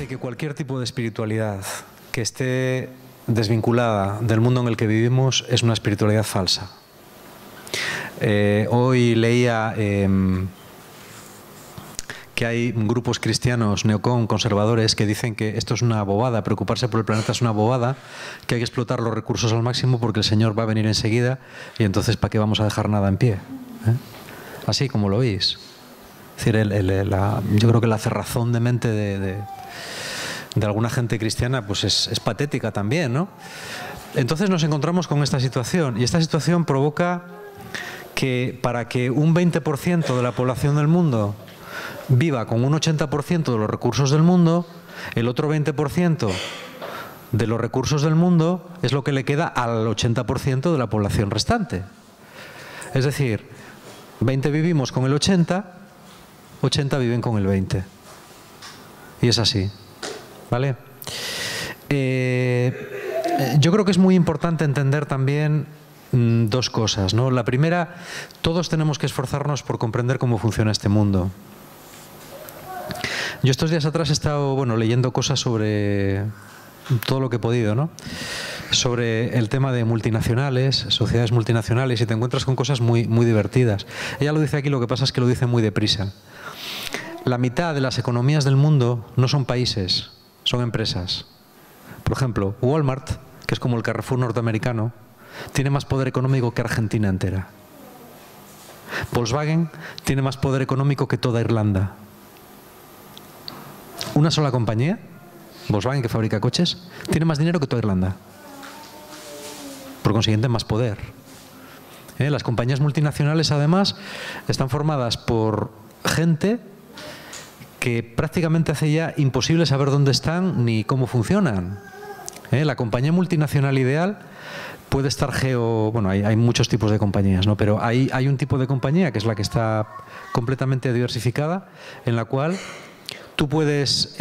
de que cualquier tipo de espiritualidad que esté desvinculada del mundo en el que vivimos es una espiritualidad falsa. Hoy leía que hay grupos cristianos neocon conservadores que dicen que esto es una bobada, preocuparse por el planeta es una bobada, que hay que explotar los recursos al máximo porque el Señor va a venir enseguida y entonces ¿para qué vamos a dejar nada en pie? Así como lo oís. Es decir, yo creo que la cerrazón de mente de alguna gente cristiana pues es patética también, ¿no? Entonces nos encontramos con esta situación y esta situación provoca que para que un 20% de la población del mundo viva con un 80% de los recursos del mundo, el otro 20% de los recursos del mundo es lo que le queda al 80% de la población restante. Es decir, 20 vivimos con el 80, 80 viven con el 20. Y es así, ¿vale? Yo creo que es muy importante entender también dos cosas, ¿no? La primera, todos tenemos que esforzarnos por comprender cómo funciona este mundo. Yo estos días atrás he estado leyendo cosas sobre todo lo que he podido, ¿no? Sobre el tema de multinacionales, sociedades multinacionales, y te encuentras con cosas muy divertidas. Ella lo dice aquí, lo que pasa es que lo dice muy deprisa. La mitad de las economías del mundo no son países, son empresas. Por ejemplo, Walmart, que es como el Carrefour norteamericano, tiene más poder económico que Argentina entera. Volkswagen tiene más poder económico que toda Irlanda. Una sola compañía, Volkswagen, que fabrica coches, tiene más dinero que toda Irlanda. Por consiguiente, más poder. Las compañías multinacionales, además, están formadas por gente que prácticamente hace ya imposible saber dónde están ni cómo funcionan. La compañía multinacional ideal puede estar hay muchos tipos de compañías, ¿no? Pero hay un tipo de compañía que es la que está completamente diversificada, en la cual tú puedes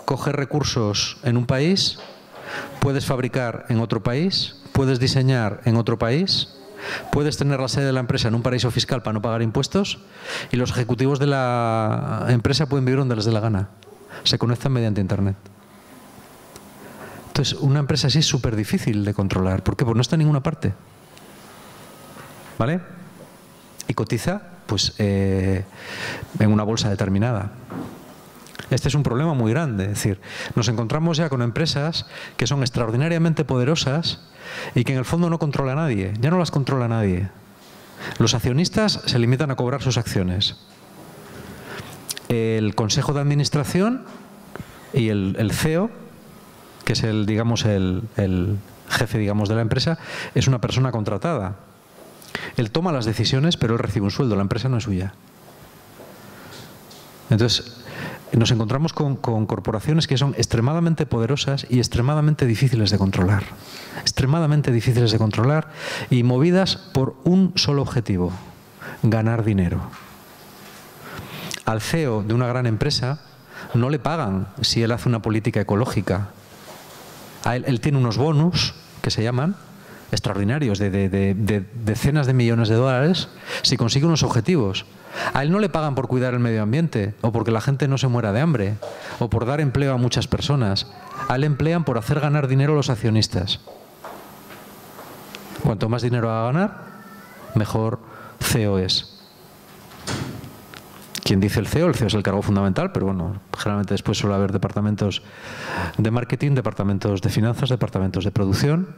coger recursos en un país, puedes fabricar en otro país, puedes diseñar en otro país, puedes tener la sede de la empresa en un paraíso fiscal para no pagar impuestos y los ejecutivos de la empresa pueden vivir donde les dé la gana. Se conectan mediante Internet. Entonces, una empresa así es súper difícil de controlar. ¿Por qué? Porque no está en ninguna parte. ¿Vale? Y cotiza pues en una bolsa determinada. Este es un problema muy grande. Es decir, nos encontramos ya con empresas que son extraordinariamente poderosas y que en el fondo no controla a nadie. Ya no las controla nadie. Los accionistas se limitan a cobrar sus acciones. El consejo de administración y el CEO, que es el jefe, de la empresa, es una persona contratada. Él toma las decisiones, pero él recibe un sueldo, la empresa no es suya. Entonces, nos encontramos con corporaciones que son extremadamente poderosas y extremadamente difíciles de controlar. Extremadamente difíciles de controlar y movidas por un solo objetivo: ganar dinero. Al CEO de una gran empresa no le pagan si él hace una política ecológica. Él tiene unos bonus que se llaman extraordinarios de decenas de millones de dólares si consigue unos objetivos. A él no le pagan por cuidar el medio ambiente o porque la gente no se muera de hambre o por dar empleo a muchas personas. A él le emplean por hacer ganar dinero a los accionistas. Cuanto más dinero haga ganar, mejor CEO es. ¿Quién dice el CEO? El CEO es el cargo fundamental, pero generalmente después suele haber departamentos de marketing, departamentos de finanzas, departamentos de producción,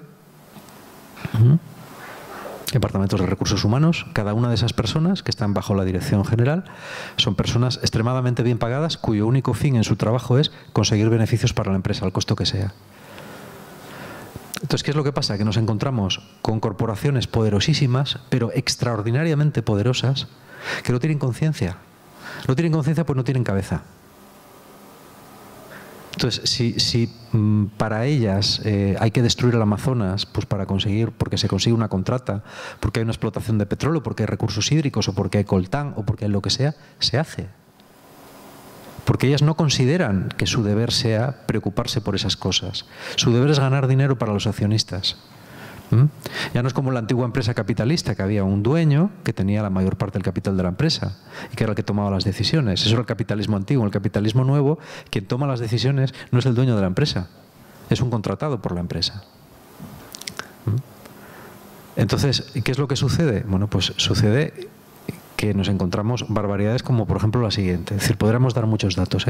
departamentos de recursos humanos. Cada una de esas personas que están bajo la dirección general son personas extremadamente bien pagadas cuyo único fin en su trabajo es conseguir beneficios para la empresa, al costo que sea. Entonces, ¿qué es lo que pasa? Que nos encontramos con corporaciones poderosísimas, pero extraordinariamente poderosas, que no tienen conciencia. No tienen conciencia pues no tienen cabeza. Entonces, si para ellas hay que destruir el Amazonas pues porque se consigue una contrata, porque hay una explotación de petróleo, porque hay recursos hídricos o porque hay coltán o porque hay lo que sea, se hace. Porque ellas no consideran que su deber sea preocuparse por esas cosas. Su deber es ganar dinero para los accionistas. Ya no es como la antigua empresa capitalista, que había un dueño que tenía la mayor parte del capital de la empresa y que era el que tomaba las decisiones. Eso era el capitalismo antiguo. El capitalismo nuevo, quien toma las decisiones no es el dueño de la empresa, es un contratado por la empresa. Entonces, ¿qué es lo que sucede? Bueno, pues sucede que nos encontramos barbaridades como, por ejemplo, la siguiente. Es decir, podríamos dar muchos datos.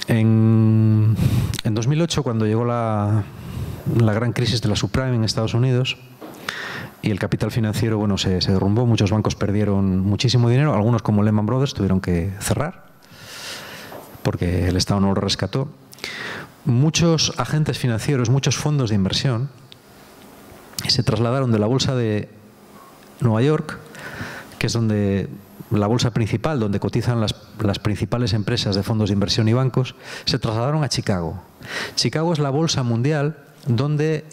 En 2008, cuando llegó la gran crisis de la subprime en Estados Unidos y el capital financiero, bueno, se derrumbó, muchos bancos perdieron muchísimo dinero, algunos como Lehman Brothers tuvieron que cerrar porque el Estado no lo rescató. Muchos agentes financieros, muchos fondos de inversión se trasladaron de la bolsa de Nueva York, que es donde la bolsa principal, donde cotizan las principales empresas de fondos de inversión y bancos, se trasladaron a Chicago. Chicago es la bolsa mundial donde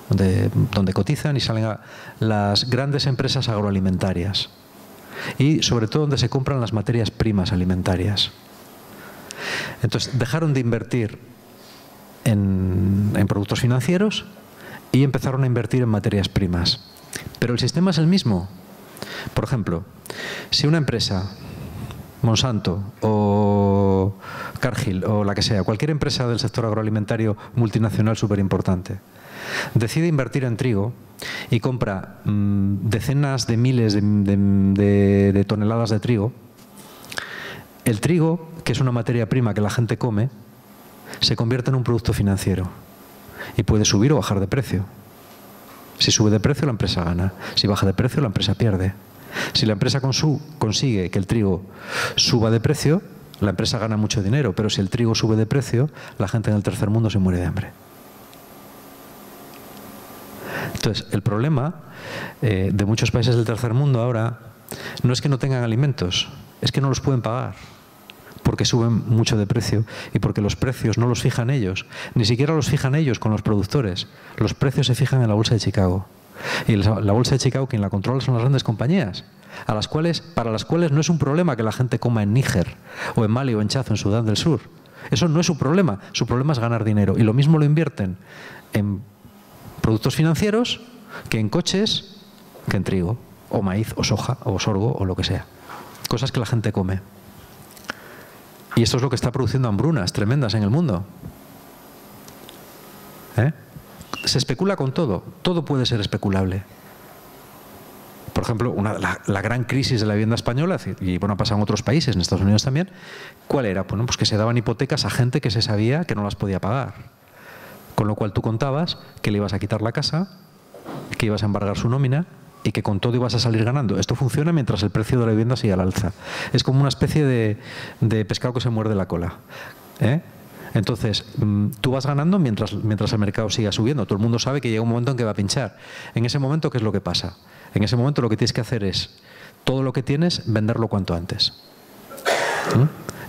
donde cotizan y salen a las grandes empresas agroalimentarias y sobre todo donde se compran las materias primas alimentarias. Entonces dejaron de invertir en productos financieros y empezaron a invertir en materias primas. Pero el sistema es el mismo. Por ejemplo, si una empresa, Monsanto o Cargill o la que sea, cualquier empresa del sector agroalimentario multinacional súper importante, decide invertir en trigo y compra decenas de miles de toneladas de trigo, el trigo, que es una materia prima que la gente come, se convierte en un producto financiero y puede subir o bajar de precio. Si sube de precio, la empresa gana. Si baja de precio, la empresa pierde. Si la empresa consigue que el trigo suba de precio, la empresa gana mucho dinero, pero si el trigo sube de precio, la gente en el tercer mundo se muere de hambre. Entonces, el problema de muchos países del tercer mundo ahora no es que no tengan alimentos, es que no los pueden pagar, porque suben mucho de precio y porque los precios no los fijan ellos, ni siquiera los fijan ellos con los productores. Los precios se fijan en la bolsa de Chicago. Y la bolsa de Chicago, quien la controla son las grandes compañías, para las cuales no es un problema que la gente coma en Níger, o en Mali, o en Chad, o en Sudán del Sur. Eso no es su problema es ganar dinero. Y lo mismo lo invierten en productos financieros que en coches, que en trigo, o maíz, o soja, o sorgo, o lo que sea. Cosas que la gente come. Y esto es lo que está produciendo hambrunas tremendas en el mundo. Se especula con todo. Todo puede ser especulable. Por ejemplo, la gran crisis de la vivienda española, y bueno, ha pasado en otros países, en Estados Unidos también, ¿cuál era? Bueno, pues que se daban hipotecas a gente que se sabía que no las podía pagar. Con lo cual tú contabas que le ibas a quitar la casa, que ibas a embargar su nómina y que con todo ibas a salir ganando. Esto funciona mientras el precio de la vivienda sigue al alza. Es como una especie de pescado que se muerde la cola. Entonces, tú vas ganando mientras el mercado siga subiendo. Todo el mundo sabe que llega un momento en que va a pinchar. En ese momento, ¿qué es lo que pasa? En ese momento lo que tienes que hacer es, todo lo que tienes, venderlo cuanto antes.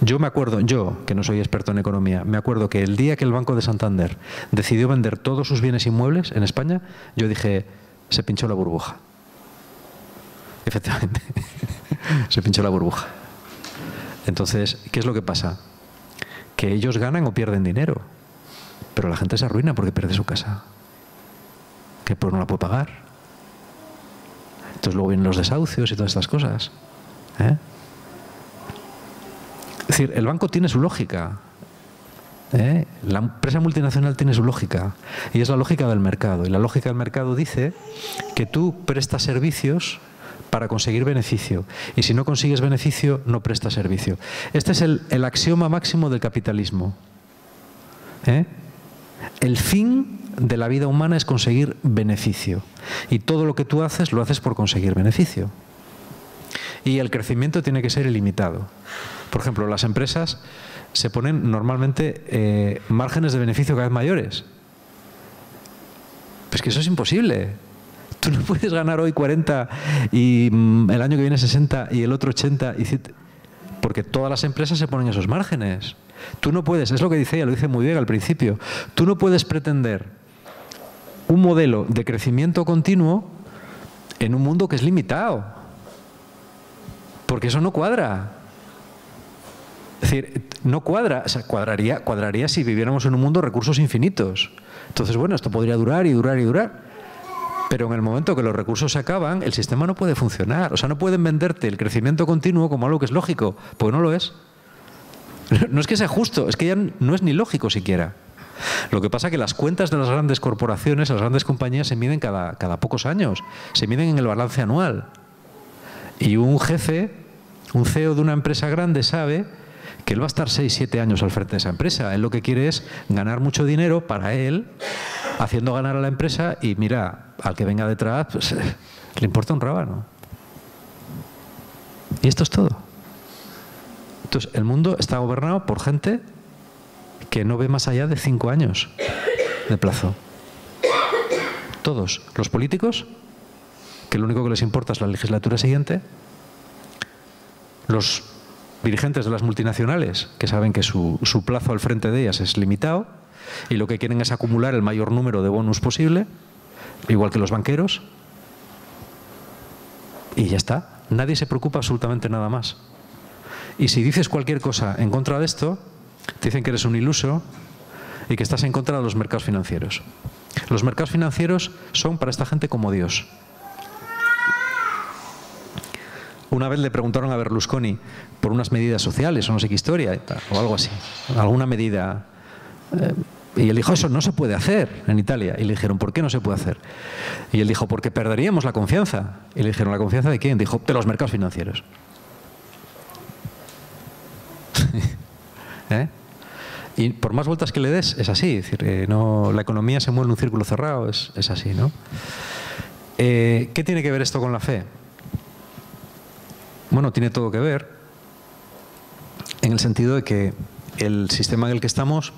Yo me acuerdo, yo, que no soy experto en economía, me acuerdo que el día que el Banco de Santander decidió vender todos sus bienes inmuebles en España, yo dije, se pinchó la burbuja. Efectivamente, se pinchó la burbuja. Entonces, ¿qué es lo que pasa? Que ellos ganan o pierden dinero, pero la gente se arruina porque pierde su casa, que pues no la puede pagar. Entonces luego vienen los desahucios y todas estas cosas. Es decir, el banco tiene su lógica. La empresa multinacional tiene su lógica y es la lógica del mercado. Y la lógica del mercado dice que tú prestas servicios para conseguir beneficio. Y si no consigues beneficio, no prestas servicio. Este es el axioma máximo del capitalismo. El fin de la vida humana es conseguir beneficio. Y todo lo que tú haces, lo haces por conseguir beneficio. Y el crecimiento tiene que ser ilimitado. Por ejemplo, las empresas se ponen normalmente márgenes de beneficio cada vez mayores. Pues que eso es imposible. Tú no puedes ganar hoy 40 y el año que viene 60 y el otro 80, porque todas las empresas se ponen esos márgenes. Tú no puedes, es lo que dice ella, lo dice muy bien al principio, tú no puedes pretender un modelo de crecimiento continuo en un mundo que es limitado, porque eso no cuadra. Es decir, no cuadra, o sea, cuadraría si viviéramos en un mundo de recursos infinitos, Entonces, bueno, esto podría durar y durar y durar. Pero en el momento que los recursos se acaban, el sistema no puede funcionar. O sea, no pueden venderte el crecimiento continuo como algo que es lógico, porque no lo es. No es que sea justo, es que ya no es ni lógico siquiera. Lo que pasa es que las cuentas de las grandes corporaciones, las grandes compañías, se miden cada pocos años. Se miden en el balance anual. Y un jefe, un CEO de una empresa grande sabe que él va a estar 6, 7 años al frente de esa empresa. Él lo que quiere es ganar mucho dinero para él, haciendo ganar a la empresa, y mira, al que venga detrás, pues le importa un rábano. Y esto es todo. Entonces, el mundo está gobernado por gente que no ve más allá de 5 años de plazo. Todos. Los políticos, que lo único que les importa es la legislatura siguiente. Los dirigentes de las multinacionales, que saben que su plazo al frente de ellas es limitado y lo que quieren es acumular el mayor número de bonus posible, igual que los banqueros, y ya está. Nadie se preocupa absolutamente nada más. Y si dices cualquier cosa en contra de esto, te dicen que eres un iluso y que estás en contra de los mercados financieros. Los mercados financieros son para esta gente como Dios. Una vez le preguntaron a Berlusconi por unas medidas sociales o no sé qué historia o algo así, alguna medida, y él dijo, eso no se puede hacer en Italia. Y le dijeron, ¿por qué no se puede hacer? Y él dijo, porque perderíamos la confianza. Y le dijeron, ¿la confianza de quién? Dijo, de los mercados financieros. Y por más vueltas que le des, es así. Es decir, no, la economía se mueve en un círculo cerrado, es así, ¿no? ¿Qué tiene que ver esto con la fe? Bueno, tiene todo que ver en el sentido de que el sistema en el que estamos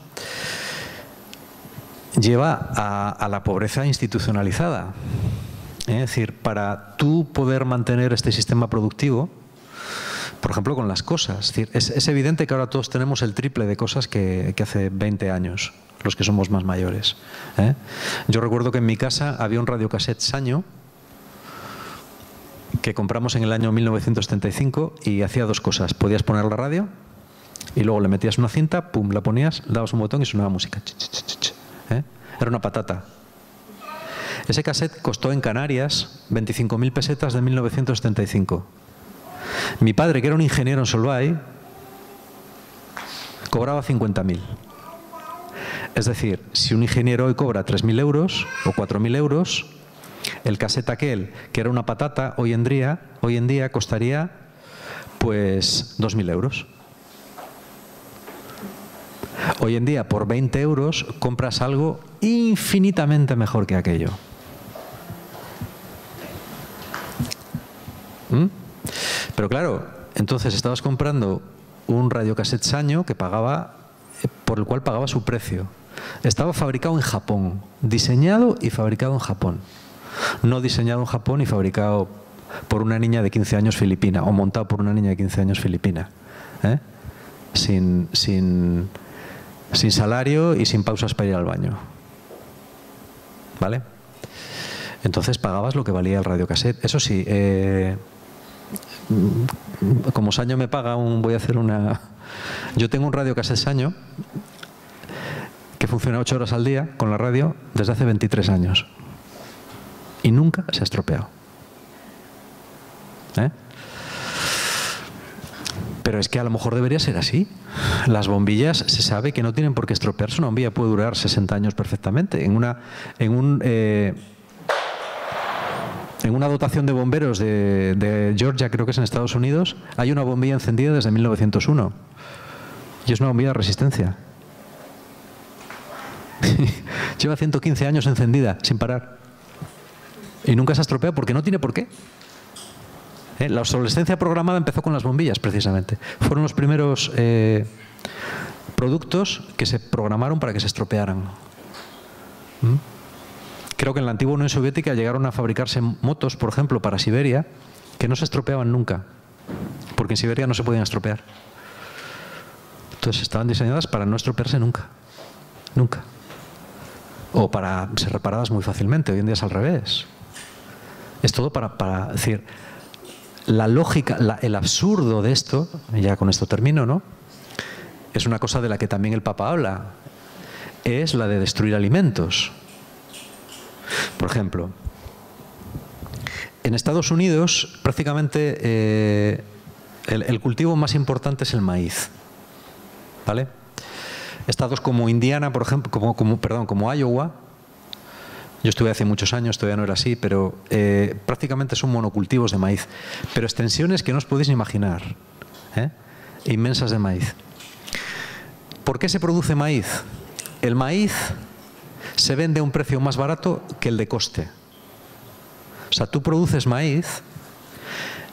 lleva a la pobreza institucionalizada. Es decir, para tú poder mantener este sistema productivo, por ejemplo, con las cosas, es decir, es evidente que ahora todos tenemos el triple de cosas que hace 20 años, los que somos más mayores. Yo recuerdo que en mi casa había un radiocassette Sanyo que compramos en el año 1975 y hacía dos cosas. Podías poner la radio y luego le metías una cinta, pum, la ponías, dabas un botón y sonaba música. Era una patata. Ese cassette costó en Canarias 25.000 pesetas de 1975. Mi padre, que era un ingeniero en Solvay, cobraba 50.000. Es decir, si un ingeniero hoy cobra 3.000 euros o 4.000 euros, el cassette aquel, que era una patata, hoy en día costaría pues 2.000 euros. Hoy en día, por 20 euros, compras algo infinitamente mejor que aquello. Pero claro, entonces estabas comprando un radiocassette Sanyo que por el cual pagaba su precio. Estaba fabricado en Japón, diseñado y fabricado en Japón. No diseñado en Japón y fabricado por una niña de 15 años filipina, o montado por una niña de 15 años filipina. Sin salario y sin pausas para ir al baño. ¿Vale? Entonces pagabas lo que valía el radiocassette. Eso sí, como Sanyo me paga, voy a hacer una... Yo tengo un radiocassette Sanyo que funciona 8 horas al día con la radio desde hace 23 años. Y nunca se ha estropeado. Pero es que a lo mejor debería ser así. Las bombillas se sabe que no tienen por qué estropearse. Una bombilla puede durar 60 años perfectamente. En una dotación de bomberos de Georgia, creo que es en Estados Unidos, hay una bombilla encendida desde 1901. Y es una bombilla de resistencia. Lleva 115 años encendida, sin parar. Y nunca se ha estropeado porque no tiene por qué. La obsolescencia programada empezó con las bombillas, precisamente. Fueron los primeros productos que se programaron para que se estropearan. Creo que en la antigua Unión Soviética llegaron a fabricarse motos, por ejemplo, para Siberia, que no se estropeaban nunca, porque en Siberia no se podían estropear. Entonces estaban diseñadas para no estropearse nunca. Nunca. O para ser reparadas muy fácilmente. Hoy en día es al revés. Es todo para decir, la lógica, el absurdo de esto, y ya con esto termino, ¿no? Es una cosa de la que también el Papa habla. es la de destruir alimentos. Por ejemplo, en Estados Unidos prácticamente el cultivo más importante es el maíz, ¿vale? Estados como Indiana, por ejemplo, como Iowa, yo estuve hace muchos años, todavía no era así, pero prácticamente son monocultivos de maíz, pero extensiones que no os podéis ni imaginar, inmensas de maíz. ¿Por qué se produce maíz? El maíz se vende a un precio más barato que el de coste. O sea, tú produces maíz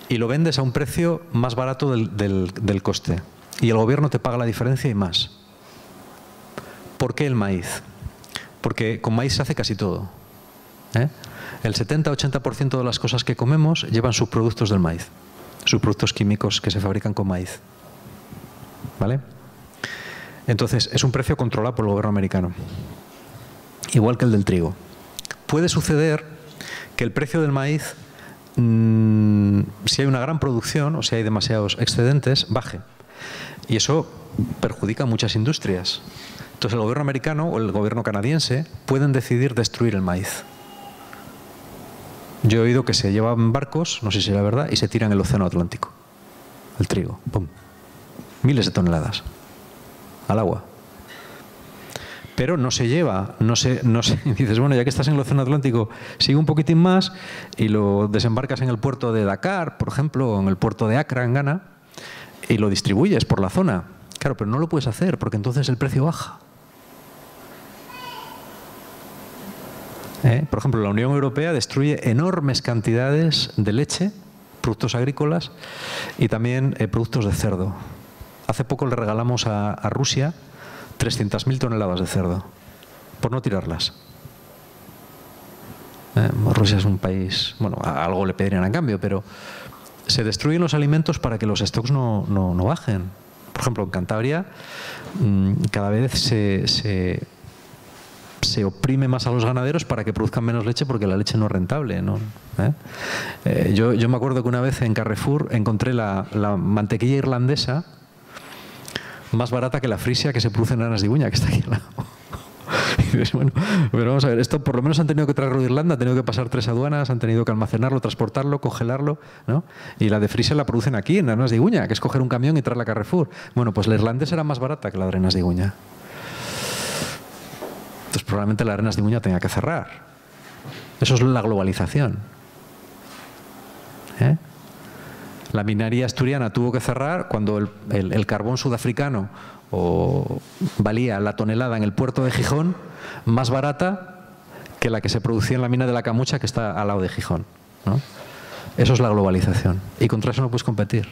y lo vendes a un precio más barato del coste. Y el gobierno te paga la diferencia y más. ¿Por qué el maíz? Porque con maíz se hace casi todo. El 70-80% de las cosas que comemos llevan subproductos del maíz. Subproductos químicos que se fabrican con maíz. ¿Vale? Entonces, es un precio controlado por el gobierno americano. Igual que el del trigo. Puede suceder que el precio del maíz, si hay una gran producción o si hay demasiados excedentes, baje. Y eso perjudica a muchas industrias. Entonces el gobierno americano o el gobierno canadiense pueden decidir destruir el maíz. Yo he oído que se llevan barcos, no sé si es la verdad, y se tiran en el océano Atlántico. El trigo, ¡pum! Miles de toneladas al agua. Pero no se lleva, no se dices, bueno, ya que estás en el océano Atlántico, sigue un poquitín más y lo desembarcas en el puerto de Dakar, por ejemplo, o en el puerto de Accra, en Ghana, y lo distribuyes por la zona. Claro, pero no lo puedes hacer porque entonces el precio baja. Por ejemplo, la Unión Europea destruye enormes cantidades de leche, productos agrícolas y también productos de cerdo. Hace poco le regalamos a Rusia 300.000 toneladas de cerdo, por no tirarlas. Rusia es un país, bueno, algo le pedirían a cambio, pero se destruyen los alimentos para que los stocks no bajen. Por ejemplo, en Cantabria cada vez se oprime más a los ganaderos para que produzcan menos leche porque la leche no es rentable, ¿no? Yo me acuerdo que una vez en Carrefour encontré la mantequilla irlandesa más barata que la frisia que se produce en Arenas de Iguña, que está aquí al lado. Y dices, bueno, pero vamos a ver, esto por lo menos han tenido que traerlo de Irlanda, han tenido que pasar 3 aduanas, han tenido que almacenarlo, transportarlo, congelarlo, ¿no? Y la de frisia la producen aquí, en Arenas de Iguña, que es coger un camión y traerla a Carrefour. Bueno, pues la irlandesa era más barata que la de Arenas de Iguña. Entonces probablemente la Arenas de Iguña tenga que cerrar. Eso es la globalización. La minería asturiana tuvo que cerrar cuando el carbón sudafricano valía la tonelada en el puerto de Gijón más barata que la que se producía en la mina de la Camucha, que está al lado de Gijón, ¿no? Eso es la globalización. Y contra eso no puedes competir.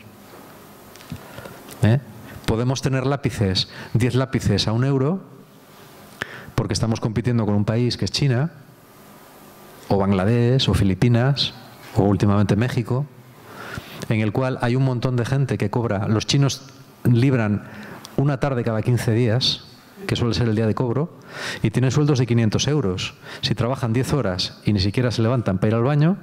Podemos tener lápices, 10 lápices a €1, porque estamos compitiendo con un país que es China, o Bangladesh, o Filipinas, o últimamente México, en el cual hay un montón de gente que cobra. Los chinos libran una tarde cada 15 días, que suele ser el día de cobro, y tienen sueldos de 500 euros. Si trabajan 10 horas y ni siquiera se levantan para ir al baño,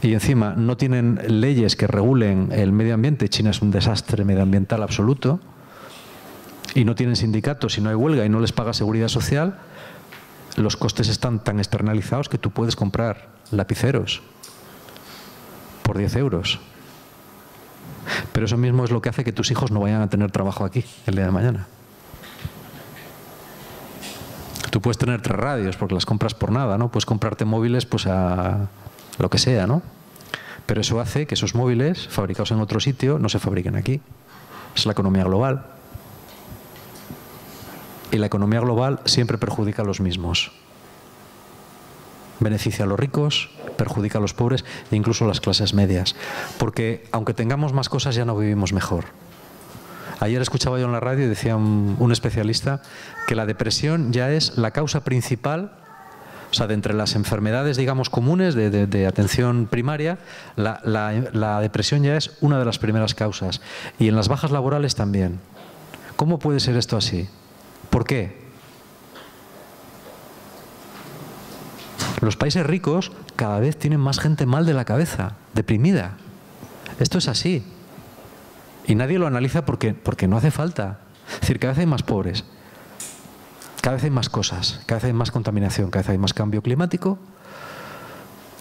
y encima no tienen leyes que regulen el medio ambiente, China es un desastre medioambiental absoluto, y no tienen sindicatos y no hay huelga y no les paga seguridad social, los costes están tan externalizados que tú puedes comprar lapiceros por 10 euros. Pero eso mismo es lo que hace que tus hijos no vayan a tener trabajo aquí el día de mañana. Tú puedes tener 3 radios porque las compras por nada, ¿no? Puedes comprarte móviles pues a lo que sea, ¿no? Pero eso hace que esos móviles fabricados en otro sitio no se fabriquen aquí. Es la economía global. Y la economía global siempre perjudica a los mismos. Beneficia a los ricos, perjudica a los pobres e incluso a las clases medias. Porque aunque tengamos más cosas ya no vivimos mejor. Ayer escuchaba yo en la radio y decía un especialista que la depresión ya es la causa principal, o sea, de entre las enfermedades, digamos, comunes de atención primaria, la depresión ya es una de las primeras causas. Y en las bajas laborales también. ¿Cómo puede ser esto así? ¿Por qué? Los países ricos cada vez tienen más gente mal de la cabeza, deprimida. Esto es así. Y nadie lo analiza porque no hace falta. Es decir, cada vez hay más pobres. Cada vez hay más cosas, cada vez hay más contaminación, cada vez hay más cambio climático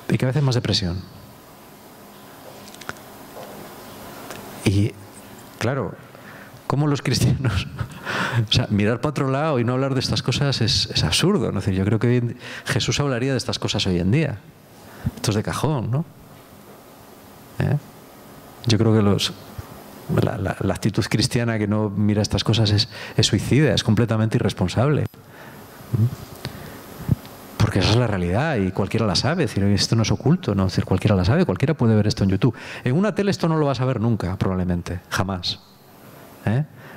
y cada vez hay más depresión. Y, claro, ¿cómo los cristianos? O sea, mirar para otro lado y no hablar de estas cosas es absurdo, ¿no? Es decir, yo creo que Jesús hablaría de estas cosas hoy en día. Esto es de cajón, ¿no? Yo creo que la actitud cristiana que no mira estas cosas es suicida, es completamente irresponsable. Porque esa es la realidad y cualquiera la sabe. Es decir, esto no es oculto, ¿no? Es decir, cualquiera la sabe, cualquiera puede ver esto en YouTube. En una tele esto no lo vas a ver nunca, probablemente, jamás.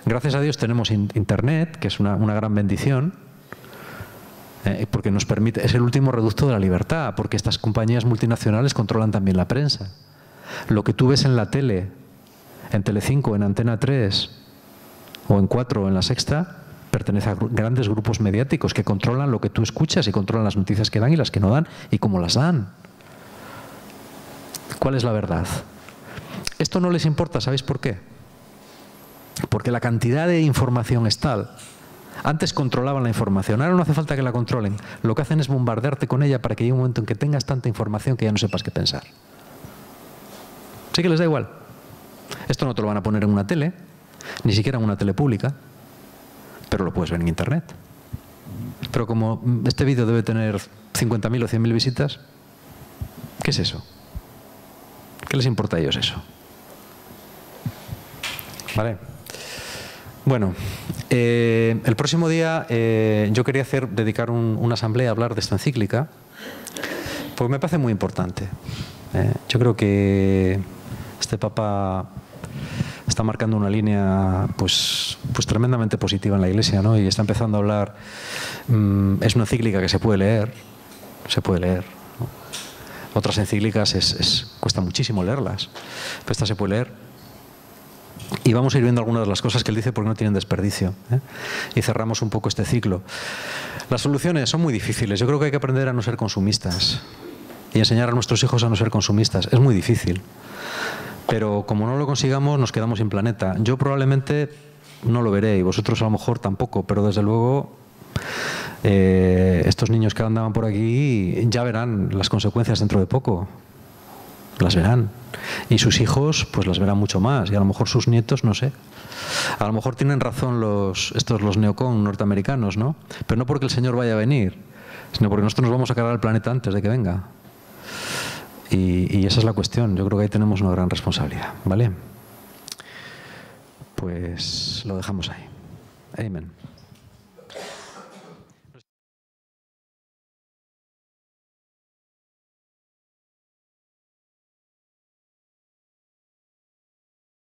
Gracias a Dios tenemos Internet, que es una gran bendición, porque nos permite, es el último reducto de la libertad, porque estas compañías multinacionales controlan también la prensa. Lo que tú ves en la tele, en Telecinco, en Antena 3, o en 4, o en La Sexta, pertenece a grandes grupos mediáticos que controlan lo que tú escuchas y controlan las noticias que dan y las que no dan y cómo las dan. ¿Cuál es la verdad? Esto no les importa, ¿sabéis por qué? Porque la cantidad de información es tal. Antes controlaban la información, ahora no hace falta que la controlen. Lo que hacen es bombardearte con ella para que llegue un momento en que tengas tanta información que ya no sepas qué pensar. Sí que les da igual. Esto no te lo van a poner en una tele, ni siquiera en una tele pública, pero lo puedes ver en Internet. Pero como este vídeo debe tener 50.000 o 100.000 visitas, ¿qué es eso? ¿Qué les importa a ellos eso? ¿Vale? Bueno, el próximo día yo quería dedicar una asamblea a hablar de esta encíclica, porque me parece muy importante. Yo creo que este Papa está marcando una línea pues tremendamente positiva en la Iglesia, ¿no? Y está empezando a hablar. Es una encíclica que se puede leer, ¿no? Otras encíclicas cuesta muchísimo leerlas, pero esta se puede leer. Y vamos a ir viendo algunas de las cosas que él dice porque no tienen desperdicio, Y cerramos un poco este ciclo. Las soluciones son muy difíciles. Yo creo que hay que aprender a no ser consumistas y enseñar a nuestros hijos a no ser consumistas. Es muy difícil. Pero como no lo consigamos, nos quedamos sin planeta. Yo probablemente no lo veré y vosotros a lo mejor tampoco, pero desde luego estos niños que andaban por aquí ya verán las consecuencias dentro de poco. Las verán. Y sus hijos pues las verán mucho más. Y a lo mejor sus nietos, no sé. A lo mejor tienen razón los neocon norteamericanos, ¿no? Pero no porque el Señor vaya a venir, sino porque nosotros nos vamos a cargar el planeta antes de que venga. Y esa es la cuestión. Yo creo que ahí tenemos una gran responsabilidad, ¿vale? Pues lo dejamos ahí. Amén.